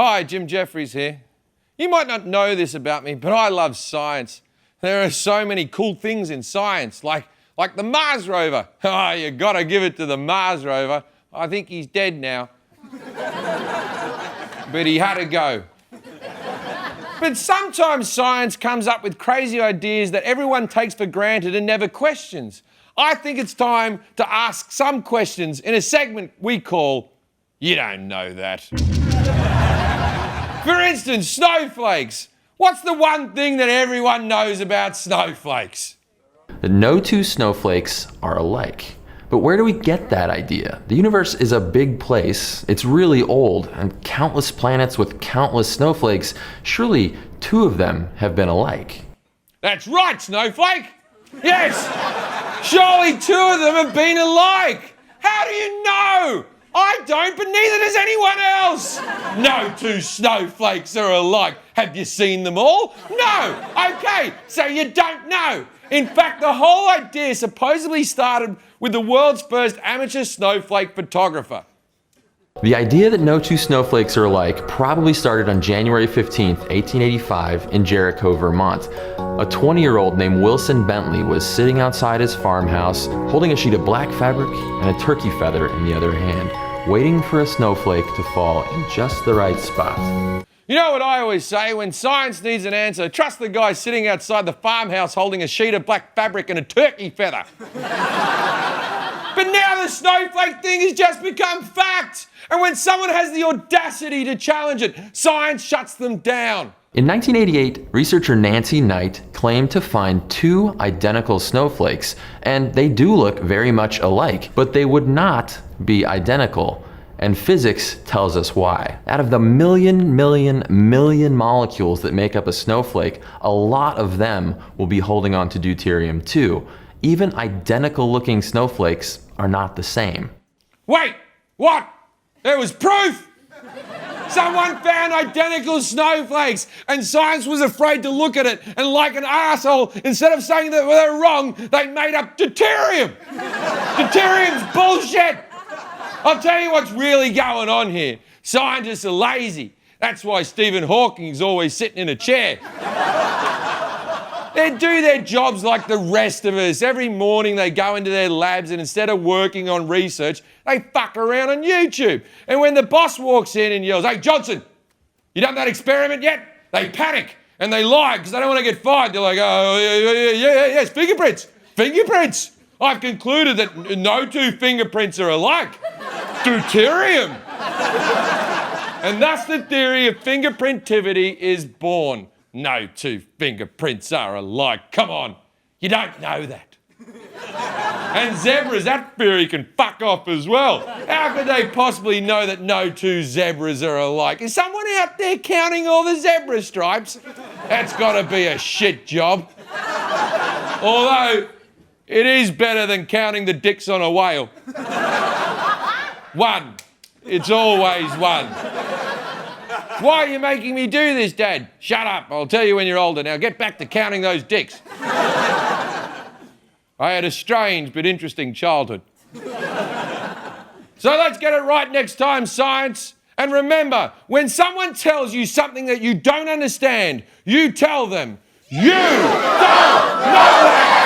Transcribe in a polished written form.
Hi, Jim Jefferies here. You might not know this about me, but I love science. There are so many cool things in science, like the Mars rover. Oh, you gotta give it to the Mars rover. I think he's dead now. But he had to go. But sometimes science comes up with crazy ideas that everyone takes for granted and never questions. I think it's time to ask some questions in a segment we call You Don't Know That. For instance, snowflakes. What's the one thing that everyone knows about snowflakes? No two snowflakes are alike. But where do we get that idea? The universe is a big place, it's really old, and countless planets with countless snowflakes, surely two of them have been alike. That's right, Snowflake! Yes! Surely two of them have been alike! How do you know? I don't, but neither does anyone else! No two snowflakes are alike. Have you seen them all? No! Okay, so you don't know. In fact, the whole idea supposedly started with the world's first amateur snowflake photographer. The idea that no two snowflakes are alike probably started on January 15th, 1885 in Jericho, Vermont. A 20-year-old named Wilson Bentley was sitting outside his farmhouse, holding a sheet of black fabric and a turkey feather in the other hand, waiting for a snowflake to fall in just the right spot. You know what I always say? When science needs an answer, trust the guy sitting outside the farmhouse holding a sheet of black fabric and a turkey feather. But now the snowflake thing has just become fact. And when someone has the audacity to challenge it, science shuts them down. In 1988, researcher Nancy Knight claimed to find two identical snowflakes, and they do look very much alike, but they would not be identical. And physics tells us why. Out of the million molecules that make up a snowflake, a lot of them will be holding on to deuterium-2. Even identical looking snowflakes are not the same. Wait, what? There was proof! Someone found identical snowflakes and science was afraid to look at it, and like an arsehole, instead of saying that they were wrong, they made up deuterium! Deuterium's bullshit! I'll tell you what's really going on here. Scientists are lazy. That's why Stephen Hawking's always sitting in a chair. They do their jobs like the rest of us. Every morning they go into their labs and instead of working on research, they fuck around on YouTube. And when the boss walks in and yells, "Hey, Johnson, you done that experiment yet?" They panic and they lie because they don't want to get fired. They're like, "Oh, yes, fingerprints. Fingerprints. I've concluded that no two fingerprints are alike. Deuterium." And thus the theory of fingerprintivity is born. No two fingerprints are alike. Come on, you don't know that. And zebras, that theory can fuck off as well. How could they possibly know that no two zebras are alike? Is someone out there counting all the zebra stripes? That's got to be a shit job. Although, it is better than counting the dicks on a whale. One. It's always one. Why are you making me do this, Dad? Shut up. I'll tell you when you're older. Now get back to counting those dicks. I had a strange but interesting childhood. So let's get it right next time, science. And remember, when someone tells you something that you don't understand, you tell them, "You don't know that!"